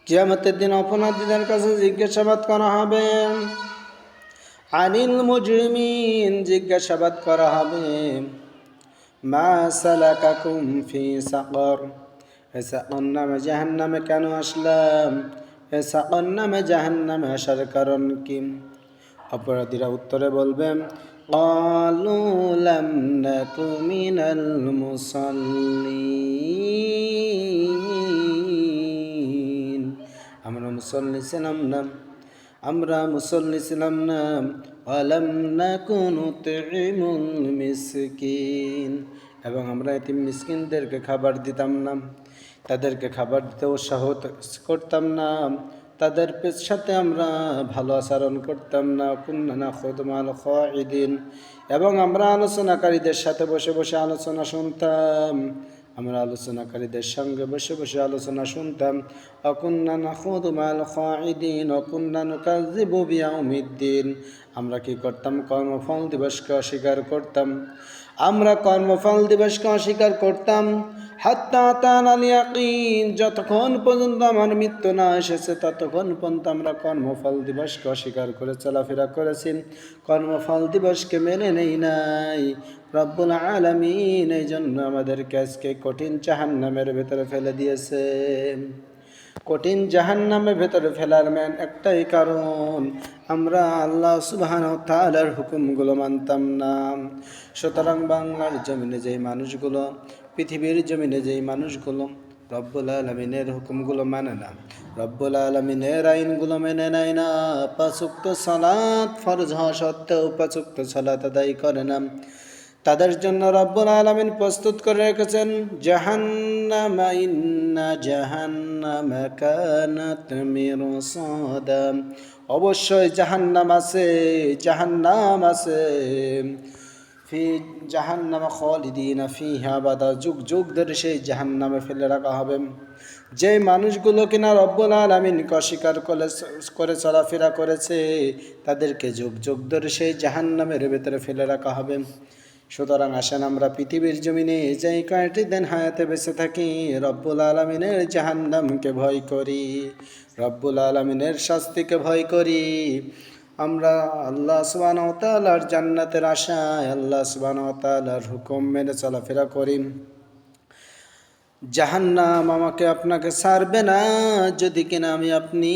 কিয়ামতের দিন অপরাধীদের কাছে জিজ্ঞাসাবাদ করা হবে। আনিল মুজরিমিন, জিজ্ঞাসাবাদ করা হবে মা সালাকাকুম ফি সাকর, এ সাকর নামে জাহান্নামে কেন আসলাম, এ সাকর নামে জাহান্নামে আসার কারণ কি? অপরাধীরা উত্তরে বলবেন ক্বালু লাম নাকু মিনাল মুসাল্লিন, আমরা মুসল্লি ছিলাম না, আমরা মুসল্লি ছিলাম না। ওয়ালাম নাকু নুতঈমুল মিসকিন, এবং আমরা এতিম মিসকিনদেরকে খাবার দিতাম না, তাদেরকে খাবার দিতে উৎসাহ করতাম না, তাদের সাথে আমরা ভালো আচরণ করতাম না। কুন্না নাখুযু মাল খাইদিন, এবং আমরা আলোচনাকারীদের সাথে বসে বসে আলোচনা শুনতাম, আমরা আলোচনাকারীদের সঙ্গে বসে বসে আলোচনা শুনতাম। অকুন্না নাখুযু মাল খাইদিন ওয়াকুন্না নুকাযযিবু বিয়াউমিদ্দিন, আমরা কি করতাম? কর্মফল দিবসকে অস্বীকার করতাম, আমরা কর্মফল দিবসকে অস্বীকার করতাম। হাত্তা আতানাল ইয়াকিন, যতক্ষণ পর্যন্ত আমার মৃত্যু না এসেছে ততক্ষণ পর্যন্ত আমরা কর্মফল দিবসকে অস্বীকার করে চলাফেরা করেছি, কর্মফল দিবসকে মেনে নেই নাই। রব্বুল আলামিন এই জন্য আমাদেরকে আজকে কঠিন জাহান্নামের ভেতরে ফেলে দিয়েছে। কঠিন জাহান্নামের ভেতরে ফেলার একটাই কারণ, আমরা আল্লাহ সুবহানাহু ওয়া তাআলার হুকুমগুলো মানতাম না। সুতরাং বাংলার জমিনে যেই মানুষগুলো, পৃথিবীর জমিনে যেই মানুষগুলো রব্বুল আলামিনের হুকুমগুলো মানে না, রব্বুল আলামিনের আইনগুলো মেনে নেয় না, পাঁচ ওয়াক্ত সালাত ফরজ হওয়া সত্ত্বেও পাঁচ ওয়াক্ত সালাত আদায় করে না, তাদের জন্য রব্বুল আলামিন প্রস্তুত করে রেখেছেন জাহান্নাম, ইন্না জাহান্নামা কানাত মিরসাদা, অবশ্যই জাহান্নাম আছে, জাহান্নাম আছে। ফি জাহান্নামা খালিদিনা ফিহা আবাদা, যুগ যুগ ধরে সেই জাহান্নামে ফেলে রাখা হবে। যে মানুষগুলো কিনা রব্বুল আলামিনকে অস্বীকার করে চলাফেরা করেছে তাদেরকে যুগ যুগ ধরে সেই জাহান্নামের ভেতরে ফেলে রাখা হবে। সুতরাং আসেন আমরা পৃথিবীর জমিনে যেই কয়টি দিন হায়াতে বেঁচে থাকি রব্বুল আলামিনের জাহান্নামকে ভয় করি, রব্বুল আলামিনের শাস্তিকে ভয় করি। আমরা আল্লাহ সুবহানাহু ওয়া তাআলার জান্নাতের আশায় আল্লাহ সুবহানাহু ওয়া তাআলার হুকুম মেনে চলাফেরা করি। জাহান্নাম আমাকে আপনাকে ছাড়বে না যদি কিনা আমি আপনি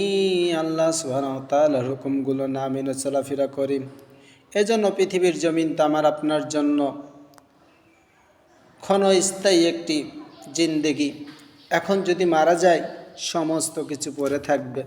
আল্লাহ সুবহানাহু ওয়া তাআলার হুকুমগুলো না মেনে চলাফেরা করি। এজন্য পৃথিবীর জমিনটা আমার আপনার জন্য ক্ষণস্থায়ী একটি জিন্দেগি। এখন যদি মারা যায় সমস্ত কিছু পড়ে থাকবে।